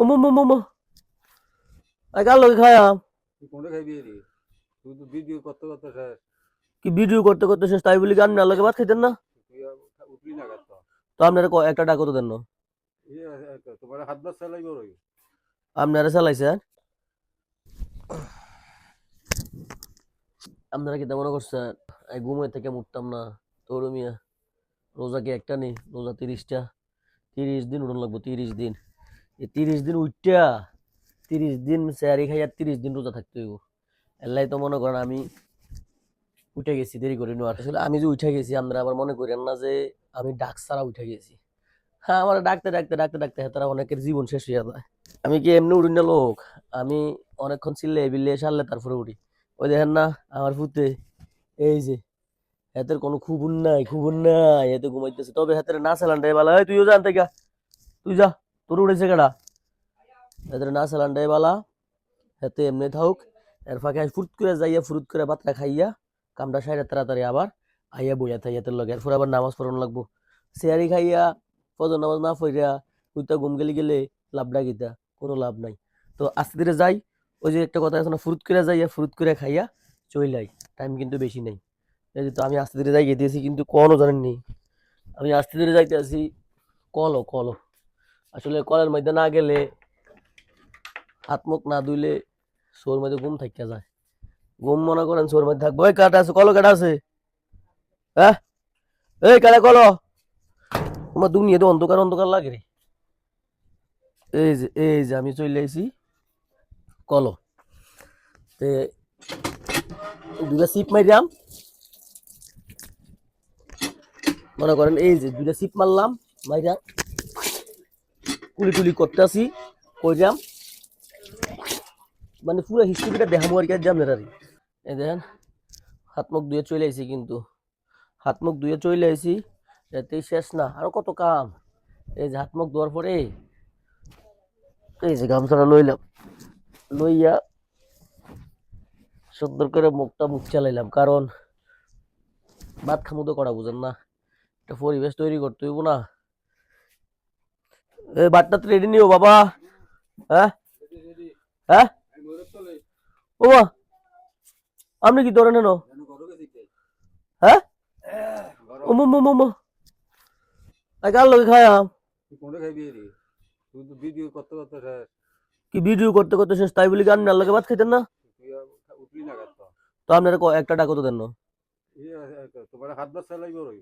ওমো মো মো মো I কার লগে খায়াম তুই কোনটা খাইবি রে? তুই তো ভিডিও করতে করতে শেষ। কি ভিডিও করতে করতে শেষ তাই বলি কি আপনি লগে ভাত খাইতেন না? তুই উঠলি না গাছ। তো আপনারা একটা ডাকো তো দেন না। তোমার হাত বাস চালাই বড়ই। আপনারা চালাইছেন, আপনারা কি মনে করছেন এই ঘুমের থেকে উঠতাম না? তোর মিয়া রোজা কি একটা নেই, রোজা 30টা, 30 দিন উঠন লাগবো, 30 দিন। এই 30 দিন উঠটা 30 দিন স্যারি খাইয়া 30 দিন রোজা থাকতে হইব। এলাই তো মনে করেন আমি উঠে গেছি দেরি করে নেওয়ার। আসলে আমি যে উঠে গেছি আপনারা আবার মনে করেন না যে আমি ডাক ছাড়া উঠে গেছি। হ্যাঁ, আমার ডাকতে ডাকতে ডাকতে ডাকতে তারা অনেকের জীবন শেষ হয়ে যায়। আমি কি এমনি উঠি না লোক? আমি অনেকক্ষণ চিল্লে বিল্লে সারলে তারপরে উঠি। ওই দেখেন না আমার ফুতে, এই যে হাতের কোনো খুবুন নাই, খুবুন নাই, এতে ঘুমাইতেছে। তবে হাতের না চালানটাই বালা, এই তুইও জানতে গা, তুই যা, তোর উঠেছে কেডা? হাতের না চালানটাই বালা, হাতে এমনি থাকুক। এর ফাঁকে ফুট করে যাইয়া ফুরুত করে বাতরা খাইয়া কামটা সাইডে তাড়াতাড়ি আবার আইয়া বইয়া থাই হাতের লগে। এরপর আবার নামাজ পড়ানো লাগবো। সেয়ারি খাইয়া ফজর নামাজ না পড়িয়া হুইতা ঘুম গেলে গেলে লাভটা গীতা, কোনো লাভ নাই। তো আস্তে ধীরে যাই, ওই যে একটা কথা আছে না, ফুরুত করে যাইয়া ফুরুত করে খাইয়া চইলাই। টাইম কিন্তু বেশি নেই। এই যে তো আমি আস্তে ধীরে যাই গেতেছি কিন্তু কোনো জানেননি, আমি আস্তে ধীরে যাইতে আছি। কলো কলো আসলে কলের মধ্যে না গেলে, হাত মুখ না ধুইলে শোর মধ্যে ঘুম থাকিয়া যায়। ঘুম মনে করেন শোর মধ্যে থাকবো। ওই কাটা আছে, কলো কাটা আছে? হ্যাঁ, এই কাটা কলো। তোমার দুনিয়া তো অন্ধকার অন্ধকার লাগে রে। এই যে আমি চলে আইছি কলো তে, দুটা সিপ মাইরাম, মনে করেন এই যে দুটা সিপ মারলাম, মাইরা কুলি টুলি করতে আসি, কইরাম মানে পুরো হিস্ট্রিটা দেখাবো আর কি জানেন আর কি। এই দেখেন হাত মুখ ধুয়ে চলে আইছি, কিন্তু হাত মুখ ধুয়ে চলে আইছি এতেই শেষ না, আরো কত কাম। এই যে হাত মুখ ধোয়ার পরে এই যে গামছাটা লইলাম, লইয়া সুন্দর করে মুখটা মুখ চালাইলাম, কারণ ভাত খামু তো করা বুঝেন না, একটা পরিবেশ তৈরি করতে হইব না। এই ভাতটা রেডি নিও বাবা। হ্যাঁ হ্যাঁ, ও মা, আপনি কি ধরে নেন? হ্যাঁ, ও মো মো মো মো আই কার লগে খায়াম? তুই কোনটা খাইবি রে? তুই তো ভিডিও করতে করতে শেষ। কি ভিডিও করতে করতে শেষ তাই বলি কি আপনি লগে ভাত খাইতেন না? তুই উঠলি না গাছ। তো আপনারা একটা ডাকো তো দেন না। তোমার হাত বাস চালাই বড়ই।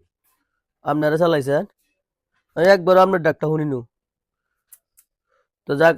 আপনারা চালাইছেন, আমি একবার আপনার ডাকটা শুনিনু। তো যাক।